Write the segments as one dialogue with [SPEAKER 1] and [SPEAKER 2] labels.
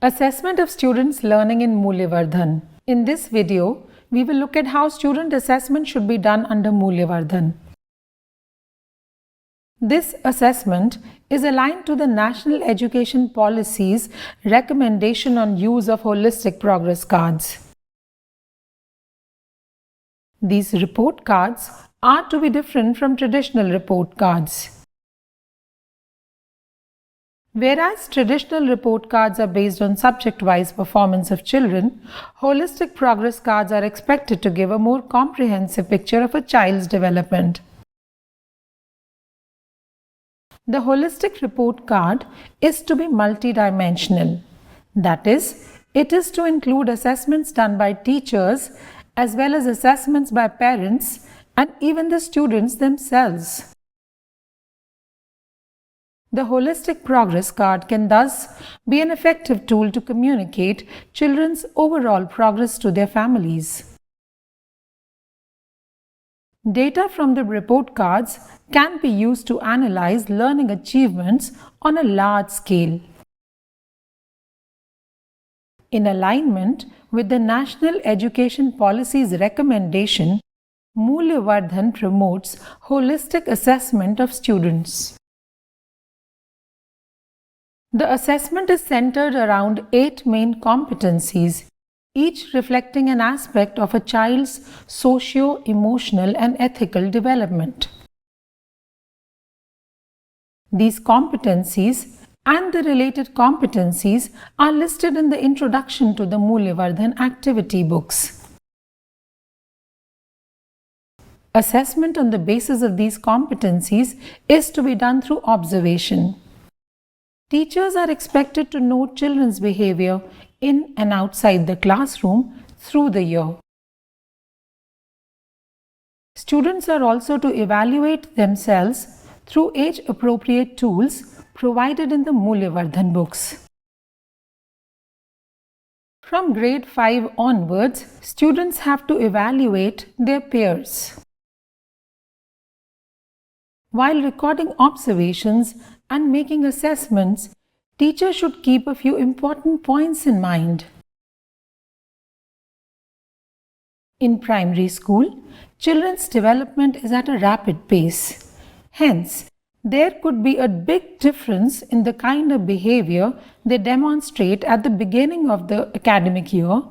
[SPEAKER 1] Assessment of students learning in Mulyavardhan. In this video, we will look at how student assessment should be done under Mulyavardhan. This assessment is aligned to the National Education Policy's recommendation on use of holistic progress cards. These report cards are to be different from traditional report cards. Whereas traditional report cards are based on subject-wise performance of children, holistic progress cards are expected to give a more comprehensive picture of a child's development. The holistic report card is to be multidimensional. That is, it is to include assessments done by teachers as well as assessments by parents and even the students themselves. The holistic progress card can thus be an effective tool to communicate children's overall progress to their families. Data from the report cards can be used to analyze learning achievements on a large scale. In alignment with the National Education Policy's recommendation, Mulyavardhan promotes holistic assessment of students. The assessment is centered around 8 main competencies, each reflecting an aspect of a child's socio-emotional and ethical development. These competencies and the related competencies are listed in the introduction to the Mulyavardhan activity books. Assessment on the basis of these competencies is to be done through observation. Teachers are expected to note children's behavior in and outside the classroom through the year. Students are also to evaluate themselves through age-appropriate tools provided in the Mulyavardhan books. From grade 5 onwards, students have to evaluate their peers. While recording observations and making assessments, teachers should keep a few important points in mind. In primary school, children's development is at a rapid pace. Hence, there could be a big difference in the kind of behavior they demonstrate at the beginning of the academic year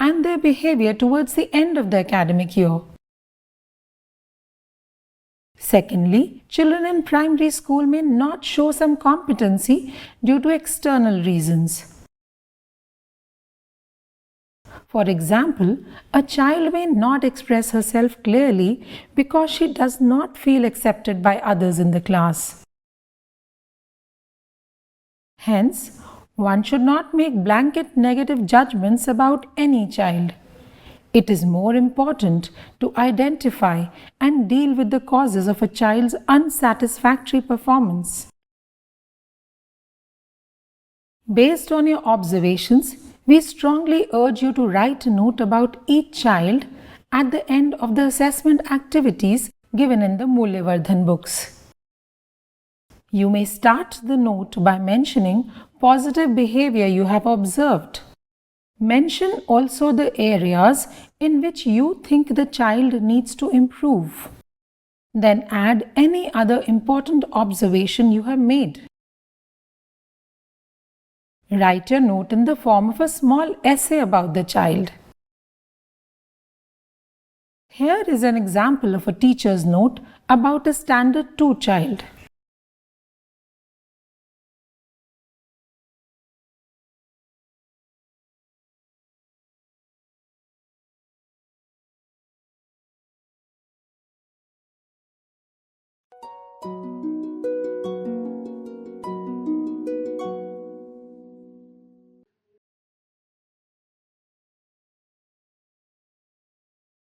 [SPEAKER 1] and their behavior towards the end of the academic year. Secondly, children in primary school may not show some competency due to external reasons. For example, a child may not express herself clearly because she does not feel accepted by others in the class. Hence, one should not make blanket negative judgments about any child. It is more important to identify and deal with the causes of a child's unsatisfactory performance. Based on your observations, we strongly urge you to write a note about each child at the end of the assessment activities given in the Mulyavardhan books. You may start the note by mentioning positive behavior you have observed. Mention also the areas in which you think the child needs to improve. Then add any other important observation you have made. Write your note in the form of a small essay about the child. Here is an example of a teacher's note about a Standard 2 child.